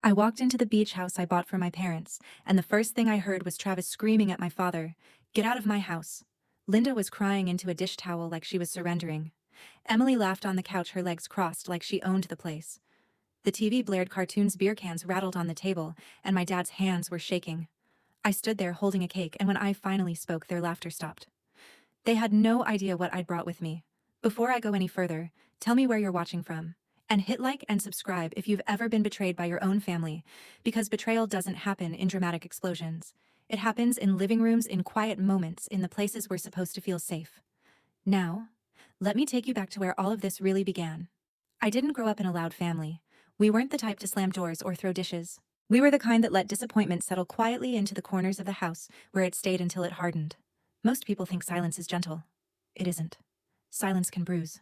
I walked into the beach house I bought for my parents, and the first thing I heard was Travis screaming at my father, "Get out of my house." Linda was crying into a dish towel like she was surrendering. Emily laughed on the couch, her legs crossed like she owned the place. The TV blared cartoons, beer cans rattled on the table, and my dad's hands were shaking. I stood there holding a cake, and when I finally spoke, their laughter stopped. They had no idea what I'd brought with me. Before I go any further, tell me where you're watching from. And hit like and subscribe if you've ever been betrayed by your own family, because betrayal doesn't happen in dramatic explosions. It happens in living rooms, in quiet moments, in the places we're supposed to feel safe. Now, let me take you back to where all of this really began. I didn't grow up in a loud family. We weren't the type to slam doors or throw dishes. We were the kind that let disappointment settle quietly into the corners of the house, where it stayed until it hardened. Most people think silence is gentle. It isn't. Silence can bruise.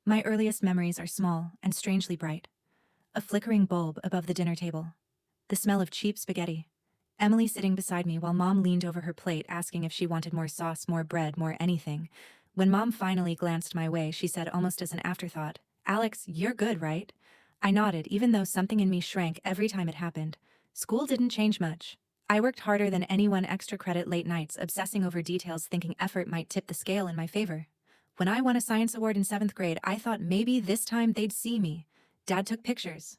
My earliest memories are small and strangely bright. A flickering bulb above the dinner table. The smell of cheap spaghetti. Emily sitting beside me while Mom leaned over her plate asking if she wanted more sauce, more bread, more anything. When Mom finally glanced my way, she said almost as an afterthought, "Alex, you're good, right?" I nodded, even though something in me shrank every time it happened. School didn't change much. I worked harder than anyone, extra credit, late nights, obsessing over details, thinking effort might tip the scale in my favor. When I won a science award in 7th grade, I thought maybe this time they'd see me. Dad took pictures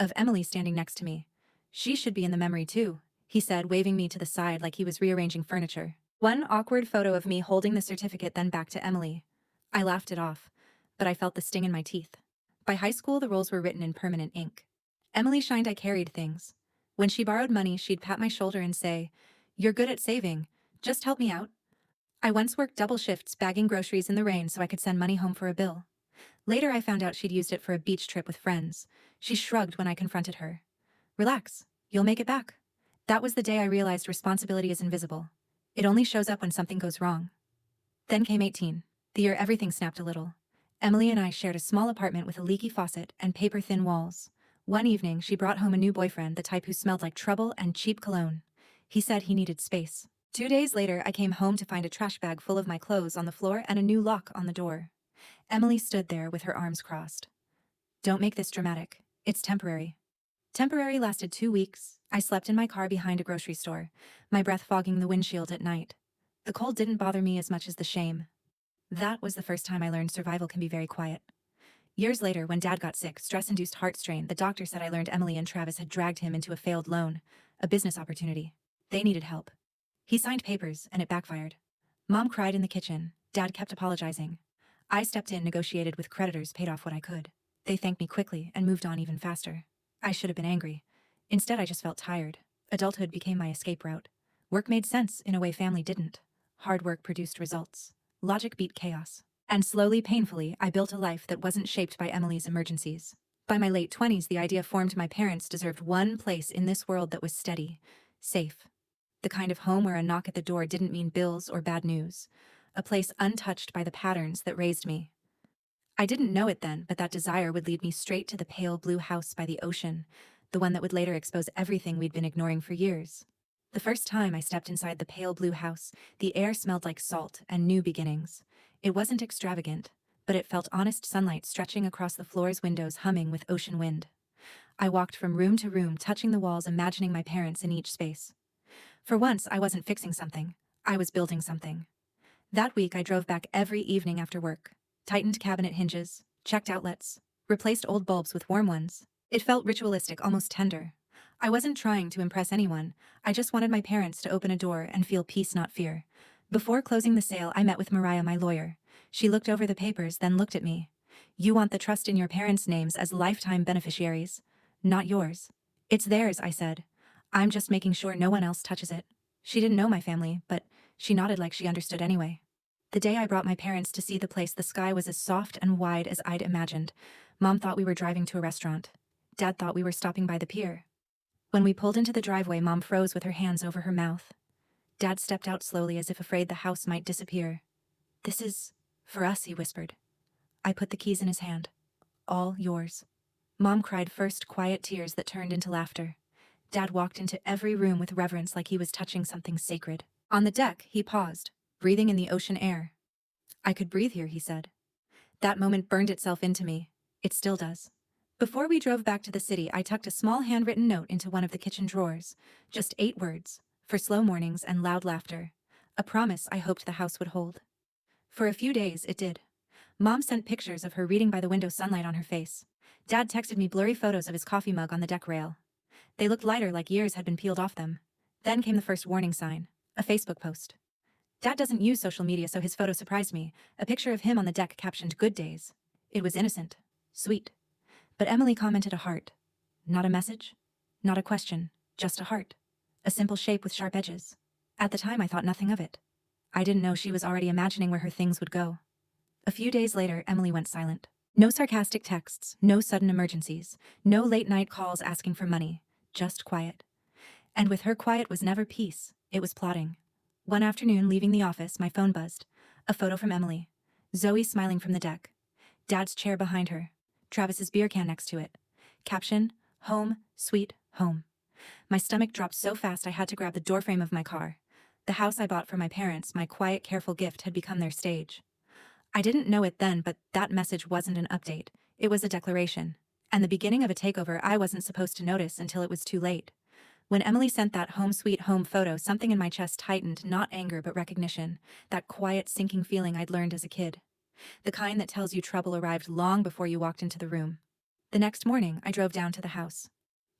of Emily standing next to me. "She should be in the memory too," he said, waving me to the side like he was rearranging furniture. One awkward photo of me holding the certificate, then back to Emily. I laughed it off, but I felt the sting in my teeth. By high school, the roles were written in permanent ink. Emily shined, I carried things. When she borrowed money, she'd pat my shoulder and say, "You're good at saving. Just help me out." I once worked double shifts bagging groceries in the rain so I could send money home for a bill. Later, I found out she'd used it for a beach trip with friends. She shrugged when I confronted her. "Relax, you'll make it back." That was the day I realized responsibility is invisible. It only shows up when something goes wrong. Then came 18, the year everything snapped a little. Emily and I shared a small apartment with a leaky faucet and paper-thin walls. One evening, she brought home a new boyfriend, the type who smelled like trouble and cheap cologne. He said he needed space. 2 days later, I came home to find a trash bag full of my clothes on the floor and a new lock on the door. Emily stood there with her arms crossed. "Don't make this dramatic. It's temporary." Temporary lasted 2 weeks. I slept in my car behind a grocery store, my breath fogging the windshield at night. The cold didn't bother me as much as the shame. That was the first time I learned survival can be very quiet. Years later, when Dad got sick, stress-induced heart strain, the doctor said I learned Emily and Travis had dragged him into a failed loan, a business opportunity. They needed help. He signed papers, and it backfired. Mom cried in the kitchen. Dad kept apologizing. I stepped in, negotiated with creditors, paid off what I could. They thanked me quickly and moved on even faster. I should have been angry. Instead, I just felt tired. Adulthood became my escape route. Work made sense in a way family didn't. Hard work produced results. Logic beat chaos. And slowly, painfully, I built a life that wasn't shaped by Emily's emergencies. By my late 20s, the idea formed my parents deserved one place in this world that was steady, safe. The kind of home where a knock at the door didn't mean bills or bad news. A place untouched by the patterns that raised me. I didn't know it then, but that desire would lead me straight to the pale blue house by the ocean, the one that would later expose everything we'd been ignoring for years. The first time I stepped inside the pale blue house, the air smelled like salt and new beginnings. It wasn't extravagant, but it felt honest, sunlight stretching across the floor's windows, humming with ocean wind. I walked from room to room, touching the walls, imagining my parents in each space. For once, I wasn't fixing something. I was building something. That week, I drove back every evening after work, tightened cabinet hinges, checked outlets, replaced old bulbs with warm ones. It felt ritualistic, almost tender. I wasn't trying to impress anyone. I just wanted my parents to open a door and feel peace, not fear. Before closing the sale, I met with Mariah, my lawyer. She looked over the papers, then looked at me. "You want the trust in your parents' names as lifetime beneficiaries, not yours." "It's theirs," I said. "I'm just making sure no one else touches it." She didn't know my family, but she nodded like she understood anyway. The day I brought my parents to see the place, the sky was as soft and wide as I'd imagined. Mom thought we were driving to a restaurant. Dad thought we were stopping by the pier. When we pulled into the driveway, Mom froze with her hands over her mouth. Dad stepped out slowly as if afraid the house might disappear. "This is for us," he whispered. I put the keys in his hand. "All yours." Mom cried, first quiet tears that turned into laughter. Dad walked into every room with reverence like he was touching something sacred. On the deck, he paused, breathing in the ocean air. "I could breathe here," he said. That moment burned itself into me. It still does. Before we drove back to the city, I tucked a small handwritten note into one of the kitchen drawers. Just 8 words, for slow mornings and loud laughter. A promise I hoped the house would hold. For a few days, it did. Mom sent pictures of her reading by the window, sunlight on her face. Dad texted me blurry photos of his coffee mug on the deck rail. They looked lighter, like years had been peeled off them. Then came the first warning sign, a Facebook post. Dad doesn't use social media, so his photo surprised me. A picture of him on the deck captioned "Good Days." It was innocent, sweet. But Emily commented a heart. Not a message, not a question, just a heart. A simple shape with sharp edges. At the time, I thought nothing of it. I didn't know she was already imagining where her things would go. A few days later, Emily went silent. No sarcastic texts, no sudden emergencies, no late-night calls asking for money, just quiet. And with her, quiet was never peace, it was plotting. One afternoon, leaving the office, my phone buzzed. A photo from Emily. Zoe smiling from the deck. Dad's chair behind her. Travis's beer can next to it. Caption, "Home, sweet home." My stomach dropped so fast I had to grab the doorframe of my car. The house I bought for my parents, my quiet, careful gift, had become their stage. I didn't know it then, but that message wasn't an update. It was a declaration. And the beginning of a takeover I wasn't supposed to notice until it was too late. When Emily sent that "home sweet home" photo, something in my chest tightened, not anger but recognition. That quiet, sinking feeling I'd learned as a kid. The kind that tells you trouble arrived long before you walked into the room. The next morning, I drove down to the house.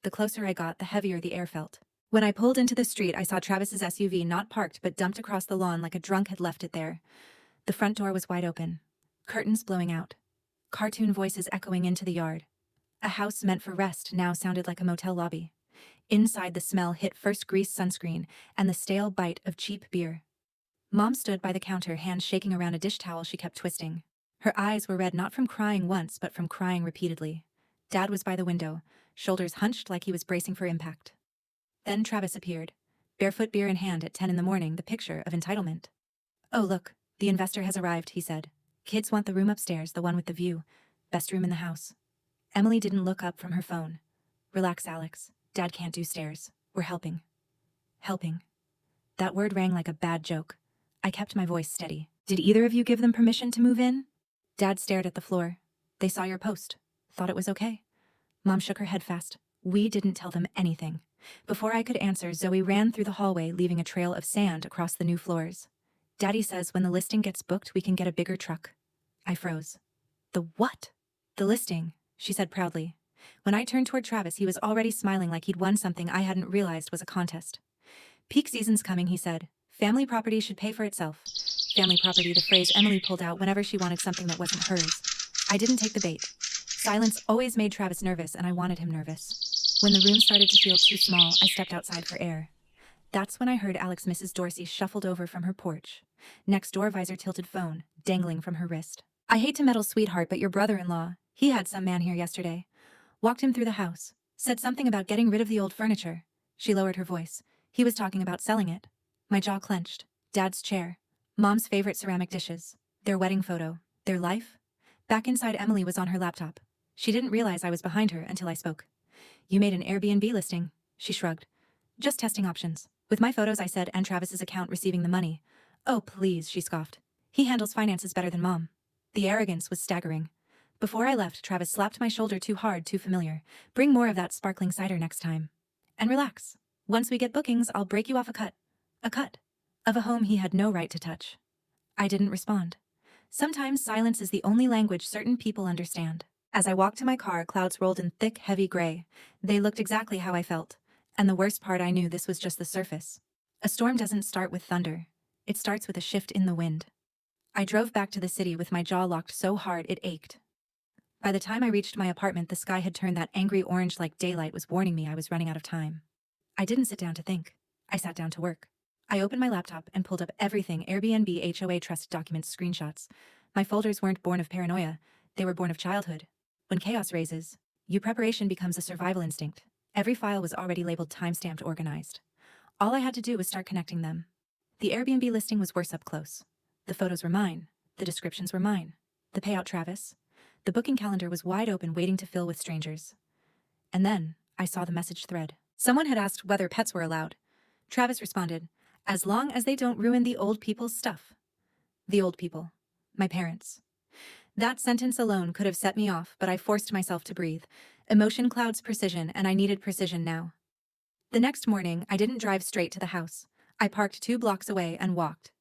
The closer I got, the heavier the air felt. When I pulled into the street, I saw Travis's SUV, not parked but dumped across the lawn like a drunk had left it there. The front door was wide open. Curtains blowing out. Cartoon voices echoing into the yard. A house meant for rest now sounded like a motel lobby. Inside, the smell hit first grease, sunscreen, and the stale bite of cheap beer. Mom stood by the counter, hands shaking around a dish towel she kept twisting. Her eyes were red, not from crying once, but from crying repeatedly. Dad was by the window, shoulders hunched like he was bracing for impact. Then Travis appeared, barefoot, beer in hand at 10 in the morning, the picture of entitlement. "Oh, look, the investor has arrived," he said. "Kids want the room upstairs, the one with the view. Best room in the house." Emily didn't look up from her phone. "Relax, Alex. Dad can't do stairs. We're helping." Helping. That word rang like a bad joke. I kept my voice steady. "Did either of you give them permission to move in?" Dad stared at the floor. "They saw your post. Thought it was okay." Mom shook her head fast. "We didn't tell them anything." Before I could answer, Zoe ran through the hallway, leaving a trail of sand across the new floors. "Daddy says when the listing gets booked, we can get a bigger truck." I froze. "The what?" "The listing," she said proudly. When I turned toward Travis, he was already smiling like he'd won something I hadn't realized was a contest. "Peak season's coming," he said. "Family property should pay for itself." Family property, the phrase Emily pulled out whenever she wanted something that wasn't hers. I didn't take the bait. Silence always made Travis nervous, and I wanted him nervous. When the room started to feel too small, I stepped outside for air. That's when I heard Alex. Mrs. Dorsey shuffled over from her porch. Next door, visor tilted, phone dangling from her wrist. "I hate to meddle, sweetheart, but your brother-in-law, he had some man here yesterday. Walked him through the house. Said something about getting rid of the old furniture." She lowered her voice. "He was talking about selling it." My jaw clenched. Dad's chair. Mom's favorite ceramic dishes. Their wedding photo. Their life. Back inside, Emily was on her laptop. She didn't realize I was behind her until I spoke. "You made an Airbnb listing." She shrugged. "Just testing options." "With my photos," I said, "and Travis's account receiving the money." "Oh, please," she scoffed. "He handles finances better than Mom." The arrogance was staggering. Before I left, Travis slapped my shoulder, too hard, too familiar. "Bring more of that sparkling cider next time. And relax. Once we get bookings, I'll break you off a cut." A cut. Of a home he had no right to touch. I didn't respond. Sometimes silence is the only language certain people understand. As I walked to my car, clouds rolled in thick, heavy gray. They looked exactly how I felt. And the worst part, I knew this was just the surface. A storm doesn't start with thunder. It starts with a shift in the wind. I drove back to the city with my jaw locked so hard it ached. By the time I reached my apartment, the sky had turned that angry orange, like daylight was warning me I was running out of time. I didn't sit down to think. I sat down to work. I opened my laptop and pulled up everything: Airbnb, HOA, trust documents, screenshots. My folders weren't born of paranoia. They were born of childhood. When chaos raises, your preparation becomes a survival instinct. Every file was already labeled, timestamped, organized. All I had to do was start connecting them. The Airbnb listing was worse up close. The photos were mine. The descriptions were mine. The payout, Travis. The booking calendar was wide open, waiting to fill with strangers. And then I saw the message thread. Someone had asked whether pets were allowed. Travis responded, "As long as they don't ruin the old people's stuff." The old people. My parents. That sentence alone could have set me off, but I forced myself to breathe. Emotion clouds precision, and I needed precision now. The next morning, I didn't drive straight to the house. I parked 2 blocks away and walked.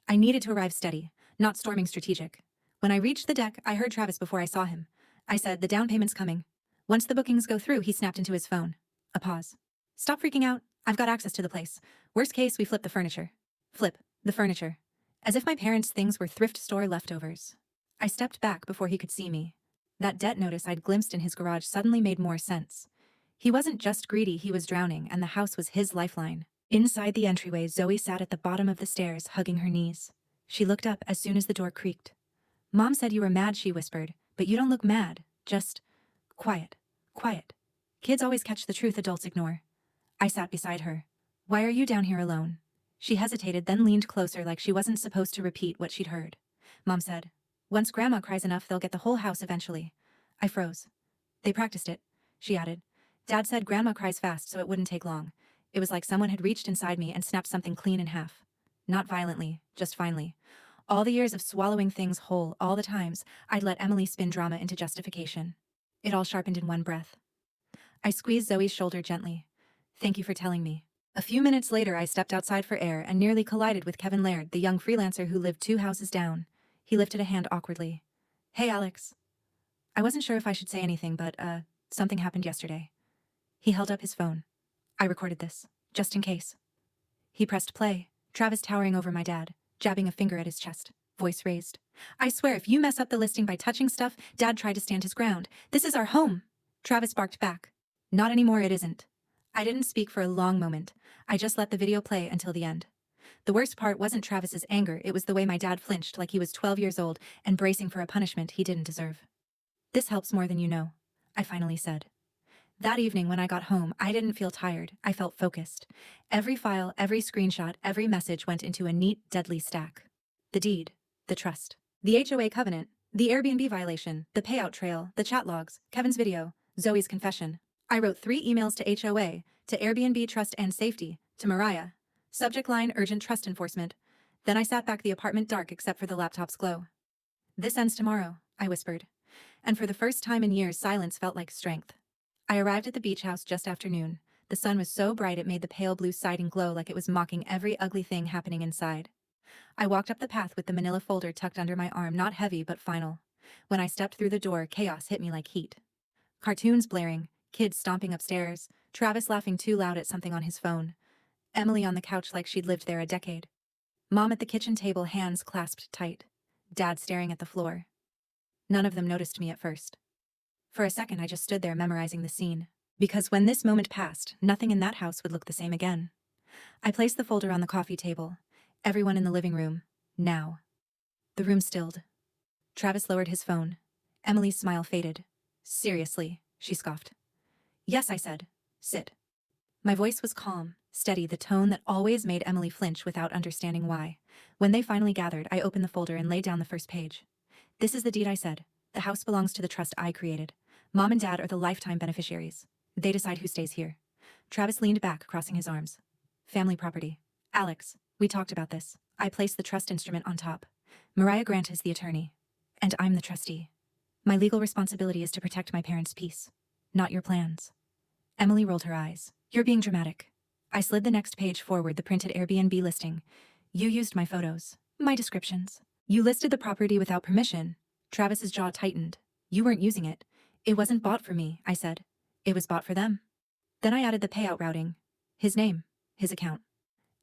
I needed to arrive steady, not storming strategic. When I reached the deck, I heard Travis before I saw him. I said, "The down payment's coming." Once the bookings go through, he snapped into his phone. A pause. "Stop freaking out. I've got access to the place. Worst case, we flip the furniture." Flip the furniture. As if my parents' things were thrift store leftovers. I stepped back before he could see me. That debt notice I'd glimpsed in his garage suddenly made more sense. He wasn't just greedy, he was drowning, and the house was his lifeline. Inside the entryway, Zoe sat at the bottom of the stairs, hugging her knees. She looked up as soon as the door creaked. "Mom said you were mad," she whispered, "but you don't look mad, just quiet, quiet. Kids always catch the truth adults ignore." I sat beside her. "Why are you down here alone?" She hesitated, then leaned closer like she wasn't supposed to repeat what she'd heard. Mom said, "Once Grandma cries enough, they'll get the whole house eventually." I froze. "They practiced it," she added. "Dad said Grandma cries fast, so it wouldn't take long." It was like someone had reached inside me and snapped something clean in half. Not violently, just finely. All the years of swallowing things whole, all the times I'd let Emily spin drama into justification. It all sharpened in one breath. I squeezed Zoe's shoulder gently. "Thank you for telling me." A few minutes later, I stepped outside for air and nearly collided with Kevin Laird, the young freelancer who lived 2 houses down. He lifted a hand awkwardly. "Hey, Alex." I wasn't sure if I should say anything, but, something happened yesterday. He held up his phone. "I recorded this, just in case." He pressed play, Travis towering over my dad, jabbing a finger at his chest, voice raised. "I swear if you mess up the listing by touching stuff, Dad tried to stand his ground. This is our home." Travis barked back. "Not anymore, it isn't." I didn't speak for a long moment. I just let the video play until the end. The worst part wasn't Travis's anger, it was the way my dad flinched like he was 12 years old and bracing for a punishment he didn't deserve. "This helps more than you know," I finally said. That evening when I got home, I didn't feel tired, I felt focused. Every file, every screenshot, every message went into a neat, deadly stack. The deed, the trust, the HOA covenant, the Airbnb violation, the payout trail, the chat logs, Kevin's video, Zoe's confession. I wrote 3 emails to HOA, to Airbnb Trust and Safety, to Mariah. Subject line, urgent trust enforcement. Then I sat back, the apartment dark except for the laptop's glow. "This ends tomorrow," I whispered. And for the first time in years, silence felt like strength. I arrived at the beach house just after noon. The sun was so bright it made the pale blue siding glow like it was mocking every ugly thing happening inside. I walked up the path with the manila folder tucked under my arm, not heavy but final. When I stepped through the door, chaos hit me like heat. Cartoons blaring, kids stomping upstairs, Travis laughing too loud at something on his phone. Emily on the couch like she'd lived there a decade. Mom at the kitchen table, hands clasped tight. Dad staring at the floor. None of them noticed me at first. For a second, I just stood there memorizing the scene. Because when this moment passed, nothing in that house would look the same again. I placed the folder on the coffee table. Everyone in the living room. Now. The room stilled. Travis lowered his phone. Emily's smile faded. "Seriously," she scoffed. "Yes," I said. "Sit." My voice was calm, steady, the tone that always made Emily flinch without understanding why. When they finally gathered, I opened the folder and laid down the first page. "This is the deed," I said. "The house belongs to the trust I created. Mom and Dad are the lifetime beneficiaries. They decide who stays here." Travis leaned back, crossing his arms. "Family property. Alex, we talked about this. I placed the trust instrument on top. Mariah Grant is the attorney. And I'm the trustee. My legal responsibility is to protect my parents' peace, not your plans." Emily rolled her eyes. "You're being dramatic." I slid the next page forward, the printed Airbnb listing. "You used my photos, my descriptions. You listed the property without permission." Travis's jaw tightened. "You weren't using it. It wasn't bought for me," I said. "It was bought for them." Then I added the payout routing. His name, his account.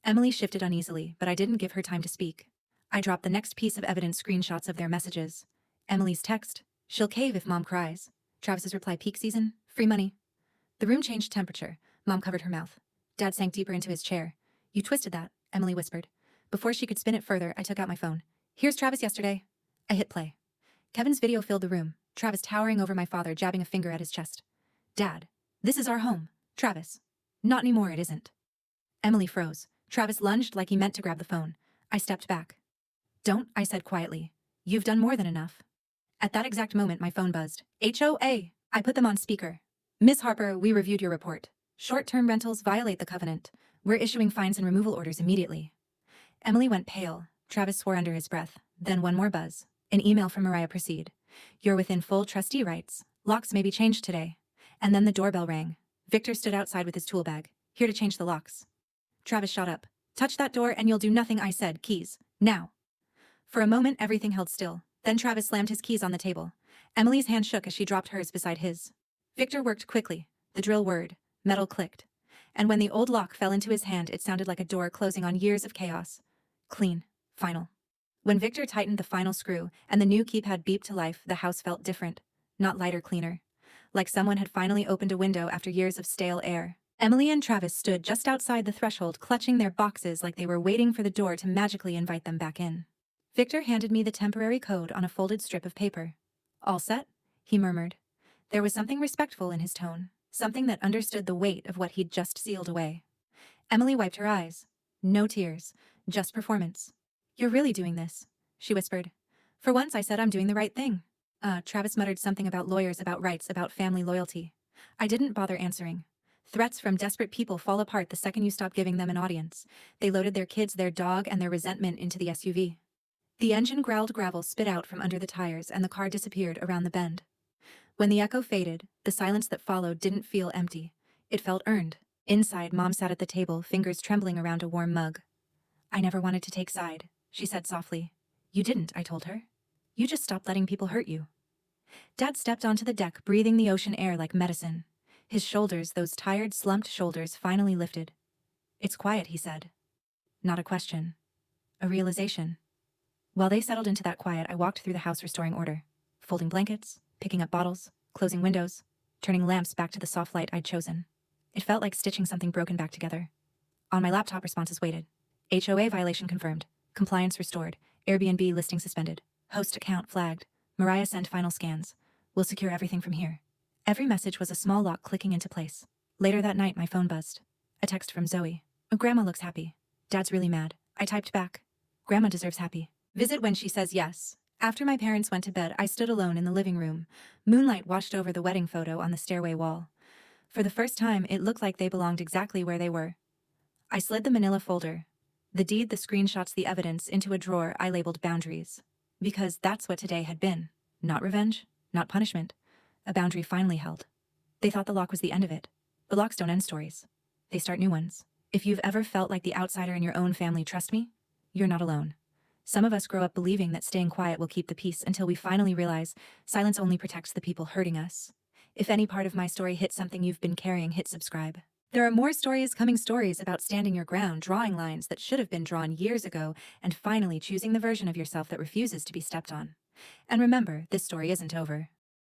Emily shifted uneasily, but I didn't give her time to speak. I dropped the next piece of evidence, screenshots of their messages. Emily's text, "She'll cave if Mom cries." Travis's reply, "Peak season, free money." The room changed temperature. Mom covered her mouth. Dad sank deeper into his chair. "You twisted that," Emily whispered. Before she could spin it further, I took out my phone. "Here's Travis yesterday." I hit play. Kevin's video filled the room, Travis towering over my father, jabbing a finger at his chest. "Dad, this is our home." "Travis, not anymore, it isn't." Emily froze. Travis lunged like he meant to grab the phone. I stepped back. "Don't," I said quietly. "You've done more than enough." At that exact moment, my phone buzzed. "HOA!" I put them on speaker. "Miss Harper, we reviewed your report. Short-term rentals violate the covenant. We're issuing fines and removal orders immediately." Emily went pale. Travis swore under his breath. Then one more buzz. An email from Mariah proceed. You're within full trustee rights. Locks may be changed today. And then the doorbell rang. Victor stood outside with his tool bag. Here to change the locks. Travis shot up. Touch that door and you'll do nothing I said. Keys. Now. For a moment everything held still. Then Travis slammed his keys on the table. Emily's hand shook as she dropped hers beside his. Victor worked quickly. The drill whirred. Metal clicked. And when the old lock fell into his hand, it sounded like a door closing on years of chaos. Clean. Final. When Victor tightened the final screw and the new keypad beeped to life, the house felt different. Not lighter, cleaner. Like someone had finally opened a window after years of stale air. Emily and Travis stood just outside the threshold, clutching their boxes like they were waiting for the door to magically invite them back in. Victor handed me the temporary code on a folded strip of paper. All set? He murmured. There was something respectful in his tone, something that understood the weight of what he'd just sealed away. Emily wiped her eyes. No tears, just performance. You're really doing this, she whispered. For once I said I'm doing the right thing. Travis muttered something about lawyers, about rights, about family loyalty. I didn't bother answering. Threats from desperate people fall apart the second you stop giving them an audience. They loaded their kids, their dog, and their resentment into the SUV. The engine growled, gravel spit out from under the tires, and the car disappeared around the bend. When the echo faded, the silence that followed didn't feel empty. It felt earned. Inside, Mom sat at the table, fingers trembling around a warm mug. I never wanted to take side, she said softly. You didn't, I told her. You just stopped letting people hurt you. Dad stepped onto the deck, breathing the ocean air like medicine. His shoulders, those tired, slumped shoulders, finally lifted. It's quiet, he said. Not a question. A realization. While they settled into that quiet, I walked through the house restoring order. Folding blankets, picking up bottles, closing windows, turning lamps back to the soft light I'd chosen. It felt like stitching something broken back together. On my laptop, responses waited. HOA violation confirmed. Compliance restored. Airbnb listing suspended. Host account flagged. Mariah sent final scans. We'll secure everything from here. Every message was a small lock clicking into place. Later that night, my phone buzzed. A text from Zoe. Grandma looks happy. Dad's really mad. I typed back. Grandma deserves happy. Visit when she says yes. After my parents went to bed, I stood alone in the living room. Moonlight washed over the wedding photo on the stairway wall. For the first time, it looked like they belonged exactly where they were. I slid the manila folder, the deed, the screenshots, the evidence, into a drawer I labeled boundaries. Because that's what today had been. Not revenge, not punishment. A boundary finally held. They thought the lock was the end of it. But locks don't end stories. They start new ones. If you've ever felt like the outsider in your own family, trust me, you're not alone. Some of us grow up believing that staying quiet will keep the peace until we finally realize silence only protects the people hurting us. If any part of my story hit something you've been carrying, hit subscribe. There are more stories coming, stories about standing your ground, drawing lines that should have been drawn years ago, and finally choosing the version of yourself that refuses to be stepped on. And remember, this story isn't over.